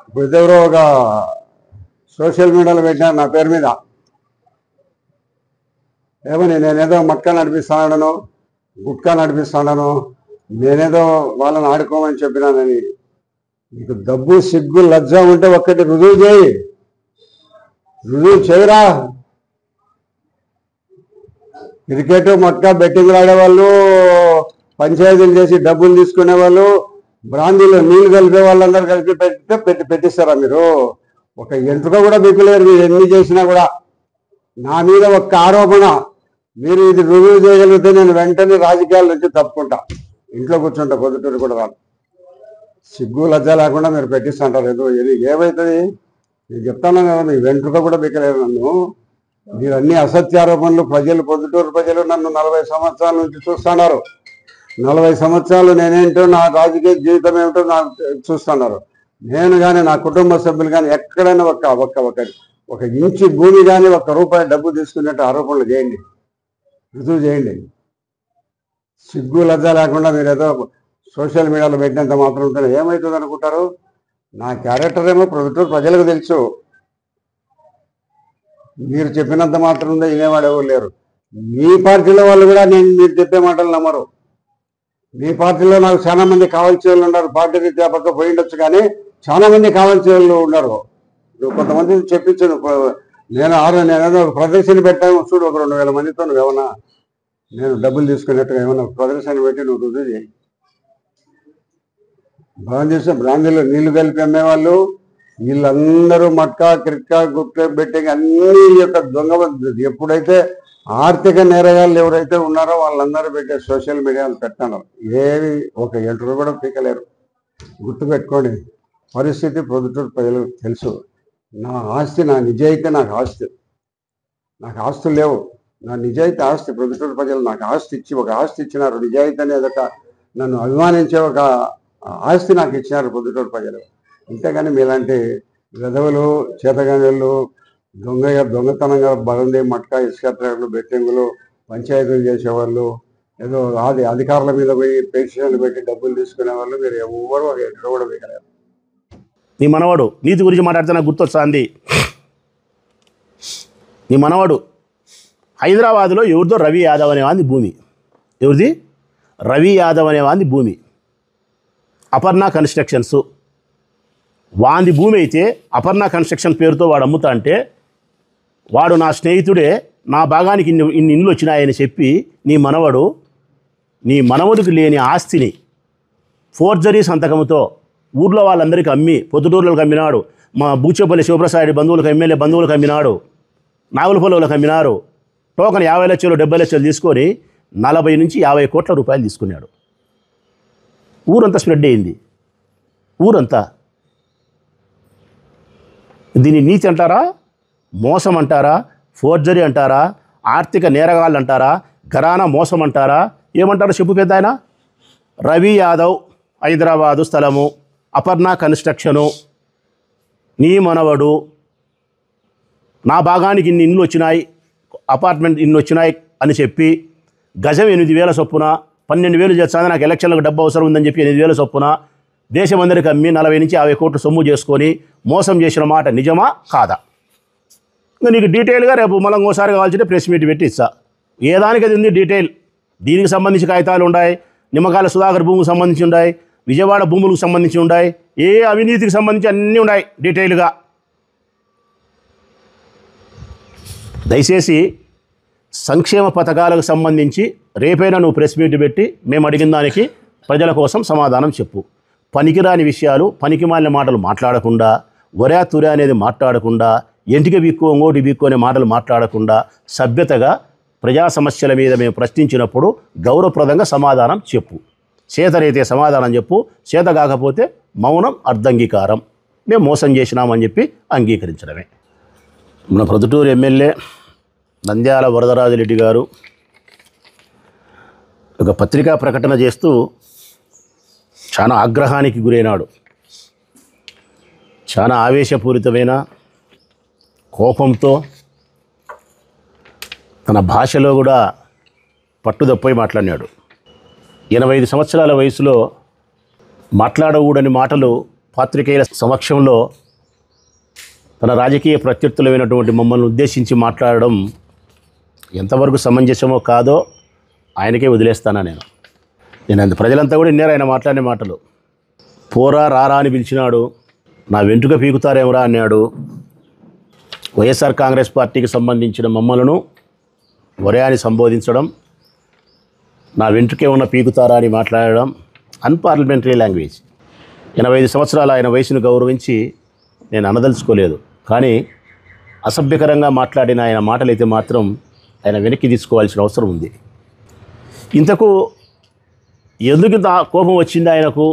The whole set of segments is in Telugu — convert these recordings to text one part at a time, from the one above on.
ఇప్పుడు ఎవరో ఒక సోషల్ మీడియాలో పెట్టినారు నా పేరు మీద, ఏమని నేనేదో మట్కా నడిపిస్తాను, గుట్కా నడిపిస్తాను, నేనేదో వాళ్ళని ఆడుకోమని చెప్పినానని. నీకు డబ్బు సిగ్గు లజ్జ ఉంటే ఒక్కటి రుజువు చేయి, రుజువు చేయరా. క్రికెట్ మట్కా బెట్టింగ్లు ఆడేవాళ్ళు, పంచాయతీలు చేసి డబ్బులు తీసుకునే వాళ్ళు, బ్రాందీలో నీళ్లు కలిపే వాళ్ళందరూ కలిపి పెట్టిస్తారా మీరు? ఒక ఎంట్రుక కూడా బిక్కులేరు మీరు ఎన్ని చేసినా కూడా. నా మీద ఒక్క ఆరోపణ మీరు ఇది రుజువు చేయగలిగితే నేను వెంటనే రాజకీయాల నుంచి తప్పుకుంటా, ఇంట్లో కూర్చుంటా, పొద్దుటూరు కూడా రాను. సిగ్గు లజ్జ లేకుండా మీరు పెట్టిస్తుంటారు. ఇది ఏమవుతుంది? నేను చెప్తాను కదా, మీ వెంట్రుక కూడా బిక్కలేరు నన్ను. మీరు అన్ని అసత్యారోపణలు, ప్రజలు, పొద్దుటూరు ప్రజలు నన్ను 40 సంవత్సరాల నుంచి చూస్తున్నారు. 40 సంవత్సరాలు నేనేంటో, నా రాజకీయ జీవితం ఏమిటో నాకు చూస్తున్నారు. నేను కానీ నా కుటుంబ సభ్యులు కానీ ఎక్కడైనా ఒక ఇంచు భూమి కానీ ₹1 డబ్బు తీసుకునేట్టు ఆరోపణలు చేయండి, రుజువు చేయండి. సిగ్గు లజ్జ లేకుండా మీరు ఏదో సోషల్ మీడియాలో పెట్టినంత మాత్రం ఉంటే ఏమవుతుంది అనుకుంటారు? నా క్యారెక్టర్ ఏమో పొద్దుటూరు ప్రజలకు తెలుసు. మీరు చెప్పినంత మాత్రం ఉందా వినేవాడు ఎవరు లేరు. మీ పార్టీలో వాళ్ళు కూడా మీరు చెప్పే మాటలు నమ్మరు. మీ పార్టీలో నాకు చాలా మంది కావాల్సిన వాళ్ళు ఉన్నారు. పార్టీ రీత్యా పక్క పోయి ఉండొచ్చు, కానీ చాలా మంది కావాల్సిన వాళ్ళు ఉన్నారు. కొంతమంది చెప్పించాను. నేనేదో ప్రదర్శన పెట్టాను చూడు, ఒక 2000 మందితో. నువ్వేమన్నా నేను డబ్బులు తీసుకున్నట్టుగా ఏమన్నా ప్రదర్శన పెట్టి నువ్వు రుజువు చేయి. బ్రాందీలో నీళ్లు కలిపి అమ్మేవాళ్ళు వీళ్ళందరూ మట్కా, క్రిక్కా, గుట్కా, బెట్టింగ్ అన్ని యొక్క దొంగ. ఎప్పుడైతే ఆర్థిక నేరగాళ్ళు ఎవరైతే ఉన్నారో వాళ్ళందరూ పెట్టే సోషల్ మీడియాలో పెట్టాను. ఏవి ఒక ఎంట్రు కూడా పీకలేరు. గుర్తుపెట్టుకోండి, పరిస్థితి పొద్దుటూరు ప్రజలకు తెలుసు. నా ఆస్తి, నా నిజాయితీ నాకు ఆస్తి. నాకు ఆస్తులు లేవు, నా నిజాయితీ ఆస్తి. పొద్దుటూరు ప్రజలు నాకు ఒక ఆస్తి ఇచ్చినారు. నిజాయితీ అనేది నన్ను అభిమానించే ఒక ఆస్తి నాకు ఇచ్చినారు పొద్దుటూరు ప్రజలు. అంతేగాని మీలాంటి విధవులు, చేతగాళ్ళు, దొంగతనంగా బలంది మట్కా, ఇసుక ట్రాక్లు, బెట్టింగులు, పంచాయతీలు చేసేవాళ్ళు, ఏదో అధికారుల మీద పోయి పెన్షన్లు పెట్టి డబ్బులు తీసుకునే వాళ్ళు మీరు ఎవరు ఎక్కడ కూడా వేయగలరు. నీ మనవాడు నీతి గురించి మాట్లాడితే నాకు గుర్తొస్తుంది. నీ మనవాడు హైదరాబాద్లో ఎవరిదో రవి యాదవ్ అనేవాంది భూమి. ఎవరిది? రవి యాదవ్ అనేవాంది భూమి. అపర్ణ కన్స్ట్రక్షన్స్ వాంది భూమి అయితే అపర్ణ కన్స్ట్రక్షన్ పేరుతో వాడు అమ్ముతా అంటే, వాడు నా స్నేహితుడే, నా భాగానికి ఇన్ని ఇండ్లు వచ్చినాయని చెప్పి నీ మనవడికి లేని ఆస్తిని ఫోర్జరీ సంతకంతో ఊర్లో వాళ్ళందరికీ అమ్మి, పొద్దుటూరులకు అమ్మినాడు, మా బూచేపల్లి శివప్రసాద్ బంధువులకు, ఎమ్మెల్యే బంధువులకు అమ్మినాడు, నాగులపల్లిలకు అమ్మినారు. టోకన్ 50 లక్షలు 70 లక్షలు తీసుకొని 40 నుంచి 50 కోట్ల రూపాయలు తీసుకున్నాడు. ఊరంతా స్ప్రెడ్ అయింది, ఊరంతా. దీన్ని నీతి అంటారా, మోసం అంటారా, ఫోర్జరీ అంటారా, ఆర్థిక నేరగాళ్ళు అంటారా, ఘరానా మోసం అంటారా, ఏమంటారో చెప్పు పెద్ద ఆయన. రవి యాదవ్ హైదరాబాదు స్థలము, అపర్ణ కన్స్ట్రక్షను, నీ మనవడు, నా భాగానికి ఇన్ని ఇండ్లు వచ్చినాయి, అపార్ట్మెంట్ ఇన్ని వచ్చినాయి అని చెప్పి గజం 8,000 చొప్పున 12,000 చేస్తాను, నాకు ఎలక్షన్లకు డబ్బు అవసరం ఉందని చెప్పి 8,000 చొప్పున దేశమందరికి అమ్మి 40 నుంచి 50 కోట్లు సొమ్ము చేసుకొని మోసం చేసిన మాట నిజమా కాదా? ఇంకా నీకు డీటెయిల్గా రేపు మళ్ళీ ఇంకోసారి కావాల్సింటే ప్రెస్ మీట్ పెట్టి ఇస్తా. ఏ దానికి అది ఉంది డీటెయిల్. దీనికి సంబంధించి కాగితాలు ఉన్నాయి, నిమ్మకాయల సుధాకర్ భూమికి సంబంధించి ఉన్నాయి, విజయవాడ భూములకు సంబంధించి ఉన్నాయి, ఏ అవినీతికి సంబంధించి అన్నీ ఉన్నాయి డీటెయిల్గా. దయచేసి సంక్షేమ పథకాలకు సంబంధించి రేపైనా నువ్వు ప్రెస్ మీట్ పెట్టి మేము అడిగిన దానికి ప్రజల కోసం సమాధానం చెప్పు. పనికిరాని విషయాలు, పనికిమాలిన మాటలు మాట్లాడకుండా, ఒరే తురే అనేది మాట్లాడకుండా, ఎంటికి బిక్కు ఇంకోటి బిక్కు అనే మాటలు మాట్లాడకుండా సభ్యతగా ప్రజా సమస్యల మీద మేము ప్రశ్నించినప్పుడు గౌరవప్రదంగా సమాధానం చెప్పు. చేతనైతే సమాధానం చెప్పు, చేత కాకపోతే మౌనం అర్ధంగీకారం. మేము మోసం చేసినామని చెప్పి అంగీకరించడమే. మన ప్రొద్దుటూరు ఎమ్మెల్యే నంద్యాల వరదరాజరెడ్డి గారు ఒక పత్రికా ప్రకటన చేస్తూ చాలా ఆగ్రహానికి గురైనాడు. చాలా ఆవేశపూరితమైన కోపంతో తన భాషలో కూడా పట్టుదప్పై మాట్లాడినాడు. 85 సంవత్సరాల వయసులో మాట్లాడకూడని మాటలు పాత్రికేయుల సమక్షంలో తన రాజకీయ ప్రత్యర్థులైనటువంటి మమ్మల్ని ఉద్దేశించి మాట్లాడడం ఎంతవరకు సమంజసమో కాదో ఆయనకే వదిలేస్తానా నేను అంత ప్రజలంతా కూడా విన్నారు ఆయన మాట్లాడిన మాటలు. పోరా రారా అని పిలిచినాడు, నా వెంట్రుక పీకుతారేమరా అన్నాడు. వైఎస్ఆర్ కాంగ్రెస్ పార్టీకి సంబంధించిన మమ్మలను ఒరే అని సంబోధించడం, నా వెంట్రుకే ఉన్న పీకుతారా అని మాట్లాడడం అన్పార్లమెంటరీ లాంగ్వేజ్. 85 సంవత్సరాల ఆయన వయసును గౌరవించి నేను అనదలుచుకోలేదు. కానీ అసభ్యకరంగా మాట్లాడిన ఆయన మాటలైతే మాత్రం ఆయన వెనక్కి తీసుకోవాల్సిన అవసరం ఉంది. ఇంతకు ఎందుకింత కోపం వచ్చింది ఆయనకు,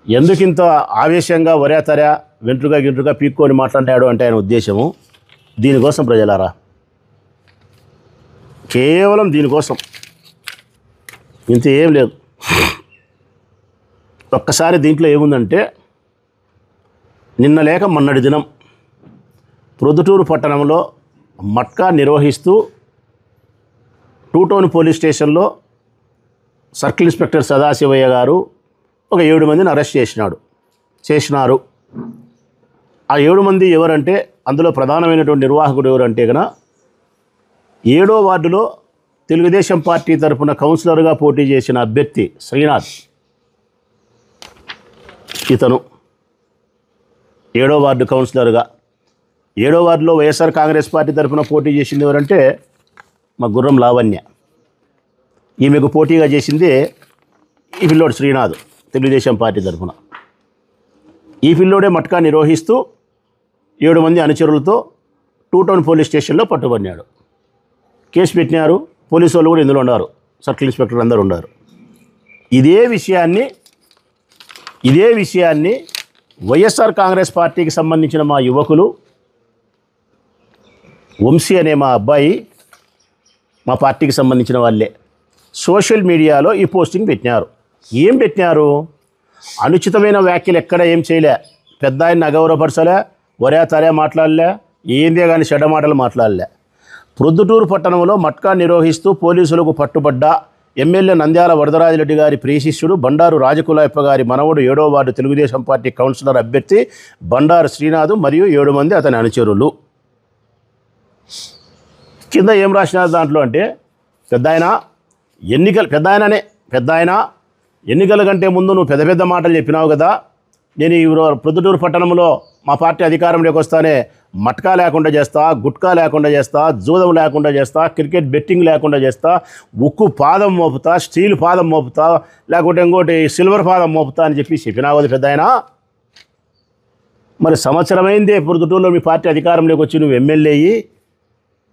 ఎందుకింత ఆవేశంగా ఒరేతరా వెంట్రుగా పీక్కొని మాట్లాడాడు అంటే ఆయన ఉద్దేశము దీనికోసం ప్రజలారా, కేవలం దీనికోసం, ఇంత ఏం లేదు. ఒక్కసారి దీంట్లో ఏముందంటే, నిన్న లేక మొన్నటి దినం ప్రొద్దుటూరు పట్టణంలో మట్కా నిర్వహిస్తూ టూ టౌన్ పోలీస్ స్టేషన్లో సర్కిల్ ఇన్స్పెక్టర్ సదాశివయ్య గారు ఒక 7 మందిని అరెస్ట్ చేసినారు. ఆ 7 మంది ఎవరంటే, అందులో ప్రధానమైనటువంటి నిర్వాహకుడు ఎవరంటే కనుక 7వ వార్డులో తెలుగుదేశం పార్టీ తరఫున కౌన్సిలర్గా పోటీ చేసిన అభ్యర్థి శ్రీనాథ్, ఇతను 7వ వార్డు కౌన్సిలర్గా. 7వ వార్డులో వైఎస్ఆర్ కాంగ్రెస్ పార్టీ తరఫున పోటీ చేసింది ఎవరంటే మా గుర్రం లావణ్య. ఈమెకు పోటీగా చేసింది ఈ పిల్లోడు శ్రీనాథ్, తెలుగుదేశం పార్టీ తరఫున. ఈ పిల్లోడే మట్కా నిర్వహిస్తూ 7 మంది అనుచరులతో టూ టౌన్ పోలీస్ స్టేషన్లో పట్టుబడినాడు. కేసు పెట్టినారు. పోలీసు వాళ్ళు కూడా ఇందులో ఉన్నారు, సర్కిల్ ఇన్స్పెక్టర్ అందరూ ఉన్నారు. ఇదే విషయాన్ని వైఎస్ఆర్ కాంగ్రెస్ పార్టీకి సంబంధించిన మా యువకులు, వంశీ అనే మా అబ్బాయి, మా పార్టీకి సంబంధించిన వాళ్ళే సోషల్ మీడియాలో ఈ పోస్టింగ్ పెట్టినారు. ఏం పెట్టినారు? అనుచితమైన వ్యాఖ్యలు ఎక్కడ ఏం చేయలే, పెద్ద ఆయన అగౌరవపరచలే, ఒరే తరే మాట్లాడలే, ఏందే కానీ చెడ్డ మాటలు మాట్లాడలే. ప్రొద్దుటూరు పట్టణంలో మట్కా నిర్వహిస్తూ పోలీసులకు పట్టుబడ్డ ఎమ్మెల్యే నంద్యాల వరదరాజిరెడ్డి గారి ప్రియశిష్యుడు బండారు రాజకులాయప్ప గారి మనవడు 7వ వార్డు తెలుగుదేశం పార్టీ కౌన్సిలర్ అభ్యర్థి బండారు శ్రీనాథ్ మరియు 7 మంది అతని అనుచరులు. కింద ఏం రాసినారు దాంట్లో అంటే, పెద్ద ఆయన ఎన్నికల కంటే ముందు నువ్వు పెద్ద మాటలు చెప్పినావు కదా, నేను ఈ ప్రొద్దుటూరు పట్టణంలో మా పార్టీ అధికారంలోకి వస్తానే మట్కా లేకుండా చేస్తా, గుట్కా లేకుండా చేస్తా, జూదం లేకుండా చేస్తా, క్రికెట్ బెట్టింగ్ లేకుండా చేస్తా, ఉక్కు పాదం మోపుతా, స్టీల్ పాదం మోపుతా, లేకుంటే ఇంకోటి సిల్వర్ పాదం మోపుతా అని చెప్పినావు కదా పెద్ద ఆయన. మరి సంవత్సరమైందే ప్రొద్దుటూరులో మీ పార్టీ అధికారంలోకి వచ్చి నువ్వు ఎమ్మెల్యే అయ్యి,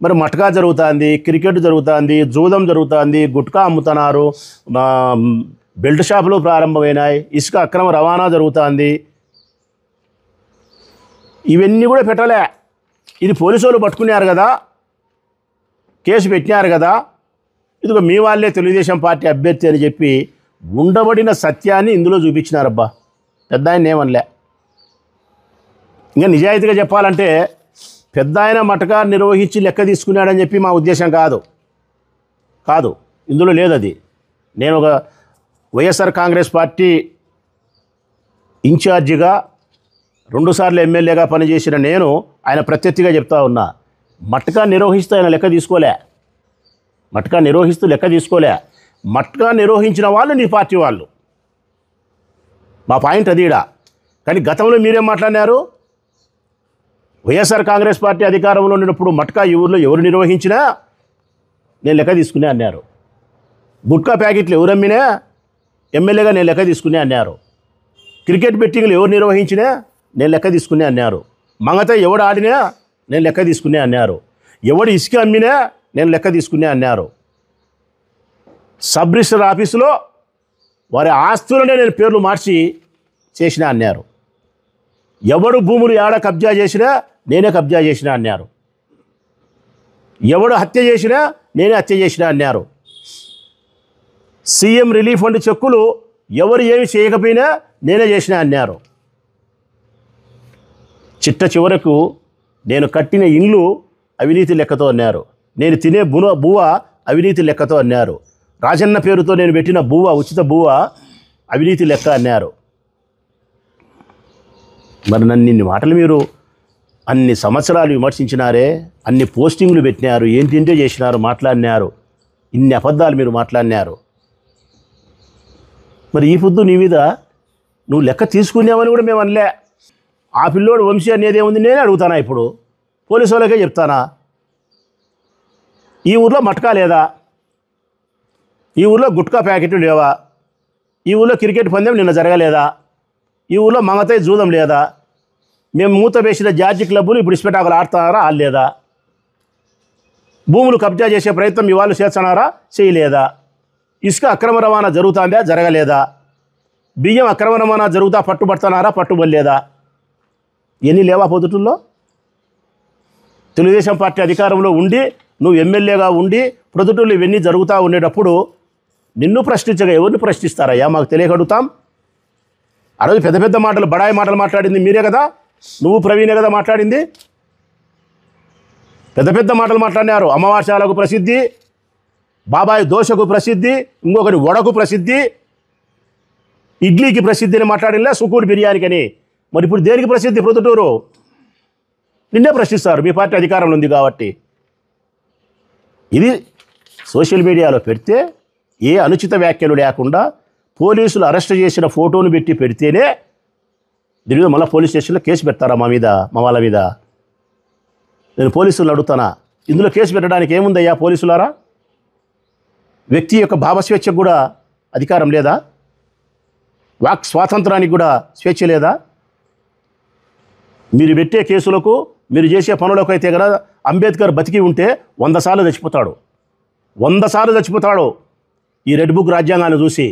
మరి మట్కా జరుగుతుంది, క్రికెట్ జరుగుతుంది, జూదం జరుగుతుంది, గుట్కా అమ్ముతున్నారు, బెల్ట్ షాపులు ప్రారంభమైనాయి, ఇసుక అక్రమ రవాణా జరుగుతుంది. ఇవన్నీ కూడా పెట్టలే. ఇది పోలీసు వాళ్ళు పట్టుకున్నారు కదా, కేసు పెట్టినారు కదా, ఇదిగో మీ వాళ్ళే తెలుగుదేశం పార్టీ అభ్యర్థి అని చెప్పి ఉండబడిన సత్యాన్ని ఇందులో చూపించినారబ్బా. పెద్ద ఆయన ఏమనలే. ఇంకా నిజాయితీగా చెప్పాలంటే పెద్ద ఆయన మటకా నిర్వహించి లెక్క తీసుకున్నాడని చెప్పి మా ఉద్దేశం కాదు, ఇందులో లేదు అది. నేను ఒక వైఎస్ఆర్ కాంగ్రెస్ పార్టీ ఇన్ఛార్జిగా 2 సార్లు ఎమ్మెల్యేగా పనిచేసిన నేను ఆయన ప్రత్యర్థిగా చెప్తా ఉన్నా, మట్కా నిర్వహిస్తూ ఆయన లెక్క తీసుకోలే, మట్కా నిర్వహించిన వాళ్ళు నీ పార్టీ వాళ్ళు. మా పాయింట్ అదిడా. కానీ గతంలో మీరేం మాట్లాడినారు? వైఎస్ఆర్ కాంగ్రెస్ పార్టీ అధికారంలో ఉన్నప్పుడు మట్కా ఈ ఊర్లో ఎవరు నిర్వహించినా నేను లెక్క తీసుకునే అన్నారు. గుట్కా ప్యాకెట్లు ఎవరు అమ్మినా ఎమ్మెల్యేగా నేను లెక్క తీసుకునే అన్నారు. క్రికెట్ బెట్టింగ్లు ఎవరు నిర్వహించినా నేను లెక్క తీసుకునే అన్నారు. మంగత ఎవడు ఆడినా నేను లెక్క తీసుకునే అన్నారు. ఎవడు ఇసుక అమ్మినా నేను లెక్క తీసుకునే అన్నారు. సబ్ రిజిస్టర్ ఆఫీసులో వారి ఆస్తులనే నేను పేర్లు మార్చి చేసినా అన్నారు. ఎవడు భూములు ఏడ కబ్జా చేసినా నేనే కబ్జా చేసినా అన్నారు. ఎవడు హత్య చేసినా నేనే హత్య చేసినా అన్నారు. సీఎం రిలీఫ్ ఫండ్ చెక్కులు ఎవరు ఏమి చేయకపోయినా నేనే చేసినా అన్నారు. చిట్ట చివరకు నేను కట్టిన ఇండ్లు అవినీతి లెక్కతో అన్నారు. నేను తినే బువ్వ అవినీతి లెక్కతో అన్నారు. రాజన్న పేరుతో నేను పెట్టిన బువ్వ, ఉచిత బువ్వ అవినీతి లెక్క అన్నారు. మరి నన్ను ఇన్ని మాటలు మీరు అన్ని సంవత్సరాలు విమర్శించినారే, అన్ని పోస్టింగ్లు పెట్టినారు, ఏంటింటే చేసినారు, మాట్లాడినారు, ఇన్ని అబద్ధాలు మీరు మాట్లాడినారు. మరి ఈ పొద్దు నీ మీద నువ్వు లెక్క తీసుకున్నావని కూడా మేము అనలే. ఆ పిల్లోడు వంశీ అనేది ఏముంది నేనే అడుగుతానా, ఇప్పుడు పోలీసు వాళ్ళకే చెప్తానా? ఈ ఊర్లో మట్కా లేదా? ఈ ఊర్లో గుట్కా ప్యాకెట్లు లేవా? ఈ ఊర్లో క్రికెట్ పందెం నిన్న జరగలేదా? ఈ ఊర్లో మంగతాయి జూదం లేదా? మేము మూత వేసిన జార్జి క్లబ్బులు ఇప్పుడు ఇస్పెటాకులు ఆడుతున్నారా? ఆడలేదా? భూములు కబ్జా చేసే ప్రయత్నం మీ వాళ్ళు చేస్తున్నారా? చేయలేదా? ఇసుక అక్రమ రవాణా జరుగుతుందా? జరగలేదా? బియ్యం అక్రమ రవాణా జరుగుతా పట్టుబడుతున్నారా? పట్టుబడలేదా? ఎన్ని లేవా పొద్దుటూల్లో? తెలుగుదేశం పార్టీ అధికారంలో ఉండి నువ్వు ఎమ్మెల్యేగా ఉండి ప్రొద్దుటూళ్ళు ఇవన్నీ జరుగుతూ ఉండేటప్పుడు నిన్ను ప్రశ్నించగా ఎవరిని ప్రశ్నిస్తారయ్యా? మాకు తెలియగడుగుతాం. ఆ రోజు పెద్ద పెద్ద మాటలు, బడాయి మాటలు మాట్లాడింది మీరే కదా, నువ్వు ప్రవీణే కదా మాట్లాడింది. పెద్ద పెద్ద మాటలు మాట్లాడినారు. అమావాస్యాలకు ప్రసిద్ధి, బాబాయ్ దోశకు ప్రసిద్ధి, ఇంకొకటి వడకు ప్రసిద్ధి, ఇడ్లీకి ప్రసిద్ధి అని మాట్లాడినా, సుకూర్ బిర్యానీకని. మరి ఇప్పుడు దేనికి ప్రసిద్ధి ప్రొద్దుటూరు? నిన్నే ప్రశ్నిస్తారు, మీ పార్టీ అధికారంలో ఉంది కాబట్టి. ఇది సోషల్ మీడియాలో పెడితే ఏ అనుచిత వ్యాఖ్యలు లేకుండా పోలీసులు అరెస్ట్ చేసిన ఫోటోను పెట్టి పెడితేనే దీని మీద మళ్ళీ పోలీస్ స్టేషన్లో కేసు పెడతారా మా మీద, మా వాళ్ళ మీద? నేను పోలీసులను అడుగుతానా, ఇందులో కేసు పెట్టడానికి ఏముందయ్యా పోలీసులారా? వ్యక్తి యొక్క భావస్వేచ్ఛకు కూడా అధికారం లేదా? వాక్ స్వాతంత్రానికి కూడా స్వేచ్ఛ లేదా? మీరు పెట్టే కేసులకు, మీరు చేసే పనులకు అయితే కదా అంబేద్కర్ బతికి ఉంటే 100 సార్లు చచ్చిపోతాడు, 100 సార్లు చచ్చిపోతాడు ఈ రెడ్ బుక్ రాజ్యాంగాన్ని చూసి.